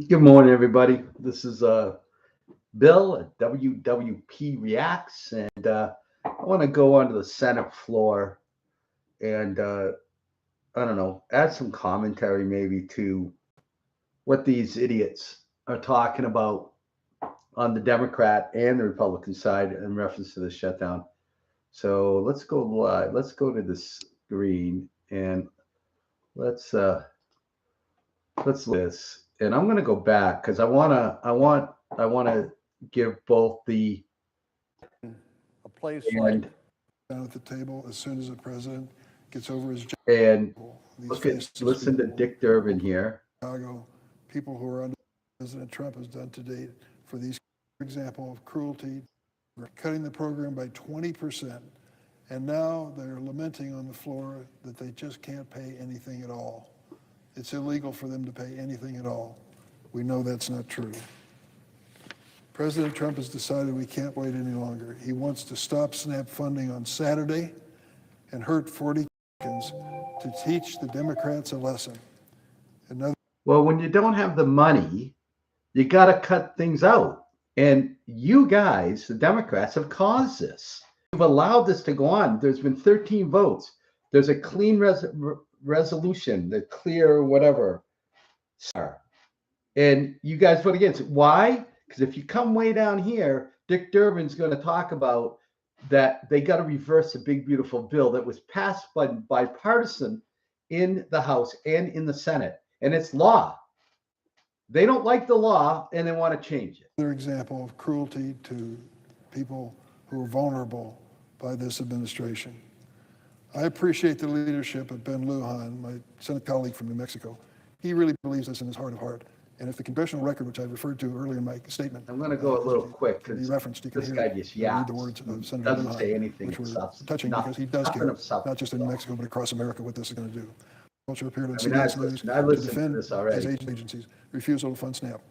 Good morning, everybody. This is Bill at WWP Reacts, and I want to go onto the Senate floor and I don't know, add some commentary maybe to what these idiots are talking about on the Democrat and the Republican side in reference to the shutdown. So let's go live. Let's go to the screen and let's uh, let's this. And I'm gonna go back because I want to give both the a place and like down at the table as soon as the president gets over his and these look at faces listen to people, Dick Durbin here. Chicago, people who are under President Trump has done to date for these example of cruelty, cutting the program by 20%, and now they're lamenting on the floor that they just can't pay anything at all. It's illegal for them to pay anything at all. We know that's not true. President Trump has decided we can't wait any longer. He wants to stop SNAP funding on Saturday and hurt 40 Americans to teach the Democrats a lesson. Another Well, when you don't have the money, you got to cut things out. And you guys, the Democrats, have caused this. You've allowed this to go on. There's been 13 votes. There's a clean resolution, the clear whatever. And you guys vote against it. Why? Because if you come way down here, Dick Durbin's going to talk about that they got to reverse the big, beautiful bill that was passed by bipartisan in the House and in the Senate. And it's law. They don't like the law and they want to change it. another example of cruelty to people who are vulnerable by this administration. I appreciate the leadership of Ben Lujan, my Senate colleague from New Mexico. He really believes this in his heart of heart. And if the congressional record, which I referred to earlier in my statement, I'm going to go a little quick be because referenced, you can this hear guy just read the words of Senator doesn't Lujan, say anything which of were substance. touching because he does Nothing care, of substance not just in at New all. Mexico, but across America, what this is going to do. Culture appeared on I mean, CBS News I to listened to defend this his already. agency's refusal to fund SNAP.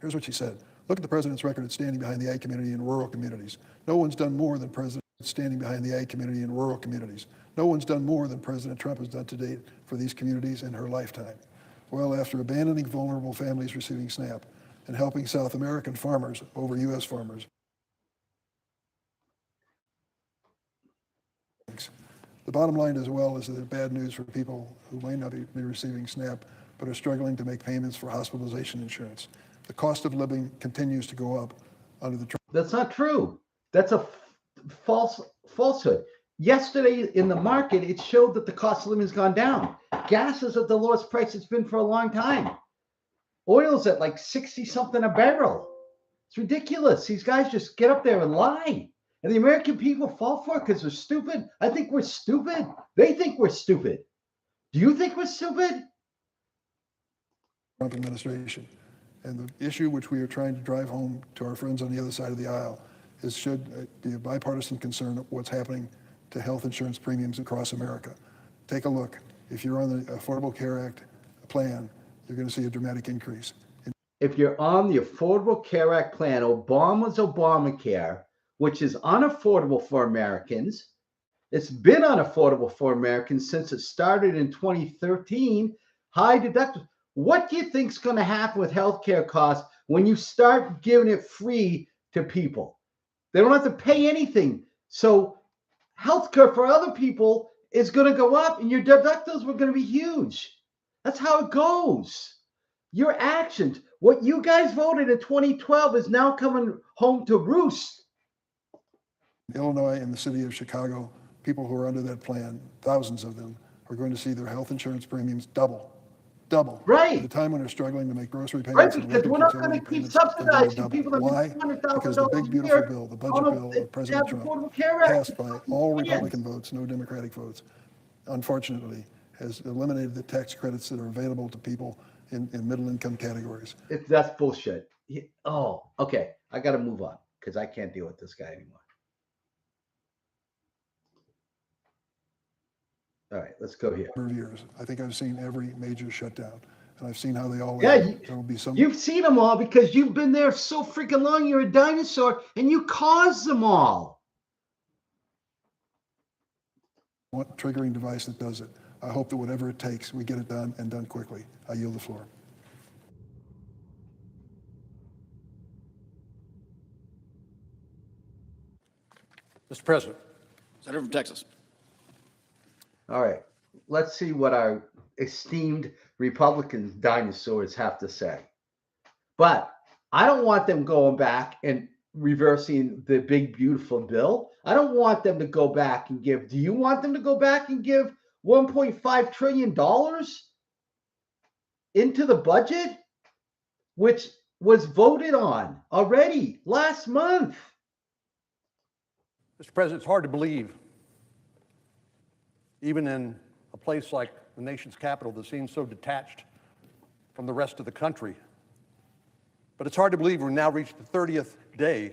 Here's what she said. Look at the president's record at standing behind the ag community in rural communities. No one's done more than President standing behind the ag community in rural communities. No one's done more than President Trump has done to date for these communities in her lifetime. Well, after abandoning vulnerable families receiving SNAP and helping South American farmers over U.S. farmers, the bottom line as well is that it's bad news for people who may not be receiving SNAP but are struggling to make payments for hospitalization insurance. The cost of living continues to go up under the Trump. That's not true. That's a falsehood. Yesterday in the market, it showed that the cost of living has gone down. Gas is at the lowest price it's been for a long time. Oil's at like 60 something a barrel. It's ridiculous. These guys just get up there and lie. And the American people fall for it because they're stupid. I think we're stupid. They think we're stupid. Do you think we're stupid? Trump administration. And the issue which we are trying to drive home to our friends on the other side of the aisle is should be a bipartisan concern of what's happening to health insurance premiums across America. Take a look. If you're on the Affordable Care Act plan, you're going to see a dramatic increase. If you're on the Affordable Care Act plan, Obama's Obamacare, which is unaffordable for Americans, it's been unaffordable for Americans since it started in 2013, high deductibles. What do you think is going to happen with healthcare costs when you start giving it free to people? They don't have to pay anything. So healthcare for other people is going to go up and your deductibles were going to be huge. That's how it goes. Your actions, what you guys voted in 2012 is now coming home to roost. Illinois and the city of Chicago, people who are under that plan, thousands of them, are going to see their health insurance premiums double. Right. At a time when they're struggling to make grocery Right, payments. because we're not going to keep subsidizing people that Why? make Because the big $200,000 a beautiful year. bill, the budget bill of President Trump, passed by all Republican votes, no Democratic votes, unfortunately, has eliminated the tax credits that are available to people in middle income categories. That's bullshit. Oh, okay. I got to move on because I can't deal with this guy anymore. All right, let's go here. Years. I think I've seen every major shutdown, and I've seen how they all. Yeah, there will be some. You've seen them all because you've been there so freaking long. You're a dinosaur, and you caused them all. What triggering device that does it? I hope that whatever it takes, we get it done and done quickly. I yield the floor. Mr. President. Senator from Texas. All right. Let's see what our esteemed Republican dinosaurs have to say. But I don't want them going back and reversing the big, beautiful bill. I don't want them to go back and give. Do you want them to go back and give $1.5 trillion into the budget, which was voted on already last month? Mr. President, it's hard to believe, even in a place like the nation's capital that seems so detached from the rest of the country. But it's hard to believe we've now reached the 30th day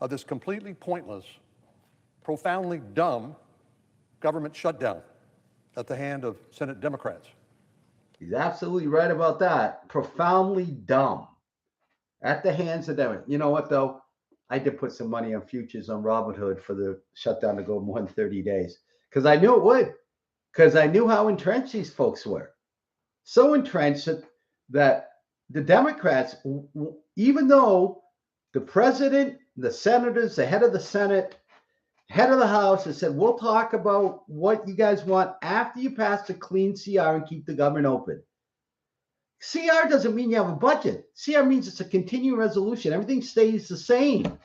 of this completely pointless, profoundly dumb government shutdown at the hand of Senate Democrats. He's absolutely right about that. Profoundly dumb at the hands of them. You know what, though? I did put some money on futures on Robinhood for the shutdown to go more than 30 days because I knew it would, because I knew how entrenched these folks were. So entrenched that the Democrats, even though the president, the senators, the head of the Senate, head of the House has said, we'll talk about what you guys want after you pass the clean CR and keep the government open. CR doesn't mean you have a budget. CR means it's a continuing resolution. Everything stays the same.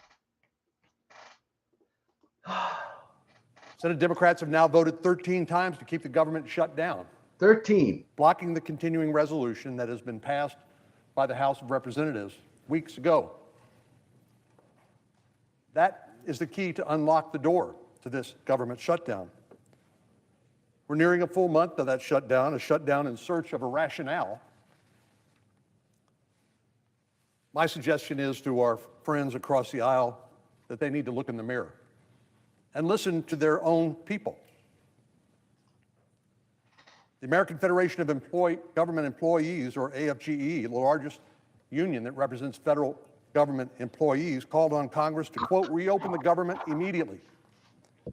Senate Democrats have now voted 13 times to keep the government shut down. 13. Blocking the continuing resolution that has been passed by the House of Representatives weeks ago. That is the key to unlock the door to this government shutdown. We're nearing a full month of that shutdown, a shutdown in search of a rationale. My suggestion is to our friends across the aisle that they need to look in the mirror and listen to their own people. The American Federation of Government Employees, or AFGE, the largest union that represents federal government employees, called on Congress to, quote, reopen the government immediately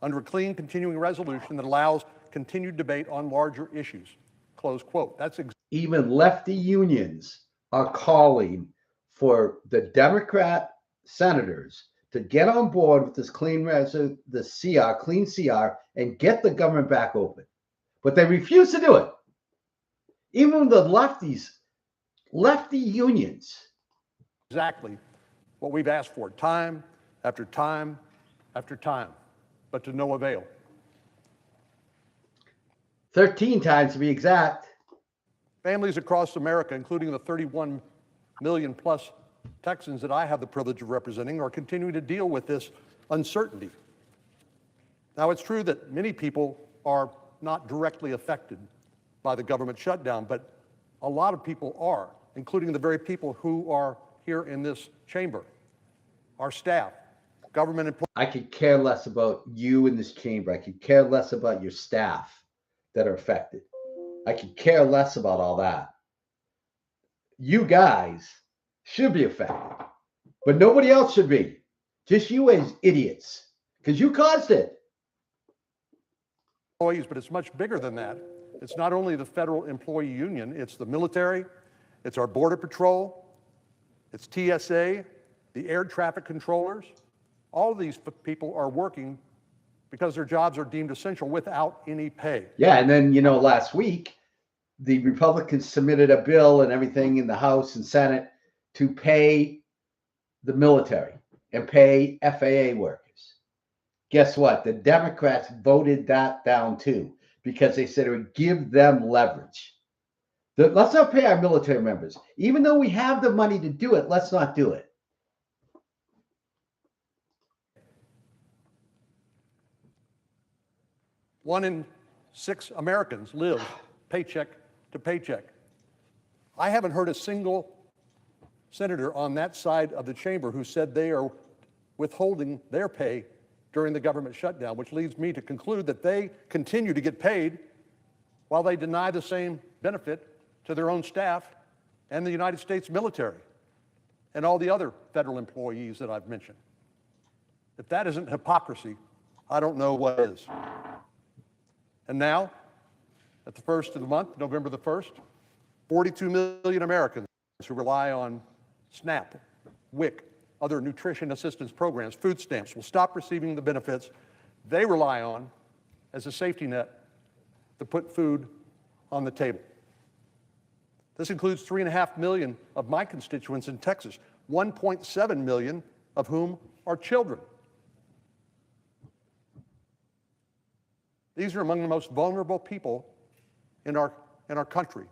under a clean continuing resolution that allows continued debate on larger issues, close quote. That's even lefty unions are calling for the Democrat senators to get on board with this clean CR, and get the government back open. But they refuse to do it. Even the lefty unions. Exactly what we've asked for, time after time after time, but to no avail. 13 times to be exact. Families across America, including the 31 million plus Texans that I have the privilege of representing, are continuing to deal with this uncertainty. Now, it's true that many people are not directly affected by the government shutdown, but a lot of people are, including the very people who are here in this chamber, our staff, government employees. I could care less about you in this chamber. I could care less about your staff that are affected. I could care less about all that. You guys should be affected, but nobody else should be. Just you as idiots, because you caused it. But it's much bigger than that. It's not only the federal employee union, it's the military, it's our border patrol, it's TSA, the air traffic controllers. All of these people are working because their jobs are deemed essential without any pay. Yeah, and then, last week, the Republicans submitted a bill and everything in the House and Senate to pay the military and pay FAA workers. Guess what? The Democrats voted that down too, because they said it would give them leverage. Let's not pay our military members. Even though we have the money to do it, let's not do it. One in 6 Americans live paycheck to paycheck. I haven't heard a single senator on that side of the chamber who said they are withholding their pay during the government shutdown, which leads me to conclude that they continue to get paid while they deny the same benefit to their own staff and the United States military and all the other federal employees that I've mentioned. If that isn't hypocrisy, I don't know what is. And now, at the first of the month, November the 1st, 42 million Americans who rely on SNAP, WIC, other nutrition assistance programs, food stamps, will stop receiving the benefits they rely on as a safety net to put food on the table. This includes 3.5 million of my constituents in Texas, 1.7 million of whom are children. These are among the most vulnerable people in our country.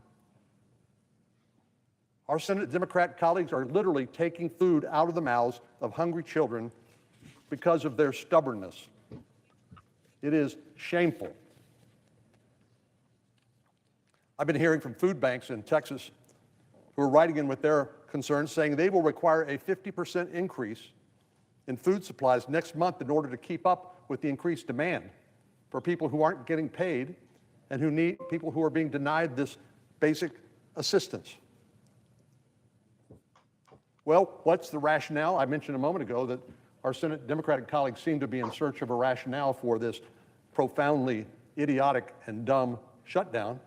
Our Senate Democrat colleagues are literally taking food out of the mouths of hungry children because of their stubbornness. It is shameful. I've been hearing from food banks in Texas who are writing in with their concerns, saying they will require a 50% increase in food supplies next month in order to keep up with the increased demand for people who aren't getting paid and who need people who are being denied this basic assistance. Well, what's the rationale? I mentioned a moment ago that our Senate Democratic colleagues seem to be in search of a rationale for this profoundly idiotic and dumb shutdown.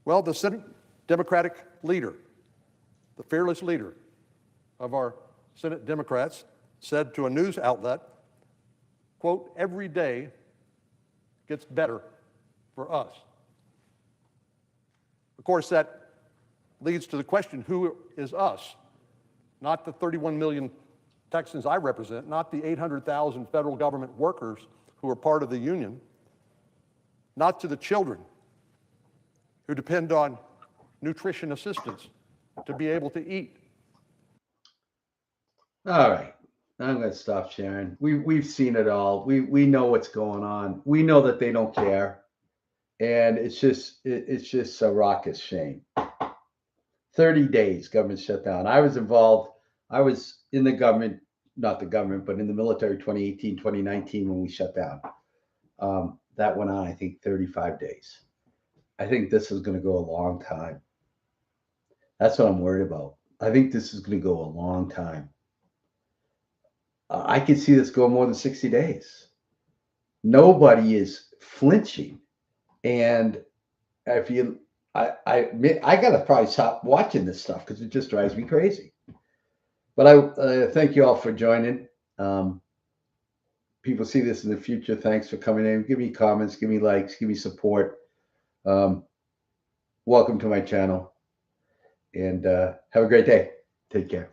Well, the Senate Democratic leader, the fearless leader of our Senate Democrats, said to a news outlet, quote, "Every day gets better for us." Of course, that leads to the question, who is us? Not the 31 million Texans I represent, not the 800,000 federal government workers who are part of the union, not to the children who depend on nutrition assistance to be able to eat. All right. I'm going to stop sharing. We've seen it all. We know what's going on. We know that they don't care. And it's just a raucous shame. 30 days government shutdown. I was involved. I was in the government, not the government, but in the military 2018, 2019 when we shut down. That went on, I think, 35 days. I think this is going to go a long time. That's what I'm worried about. I think this is going to go a long time. I could see this go more than 60 days. Nobody is flinching. And if you, I got to probably stop watching this stuff because it just drives me crazy. But I thank you all for joining. People see this in the future. Thanks for coming in. Give me comments, give me likes, give me support. Welcome to my channel. And have a great day. Take care.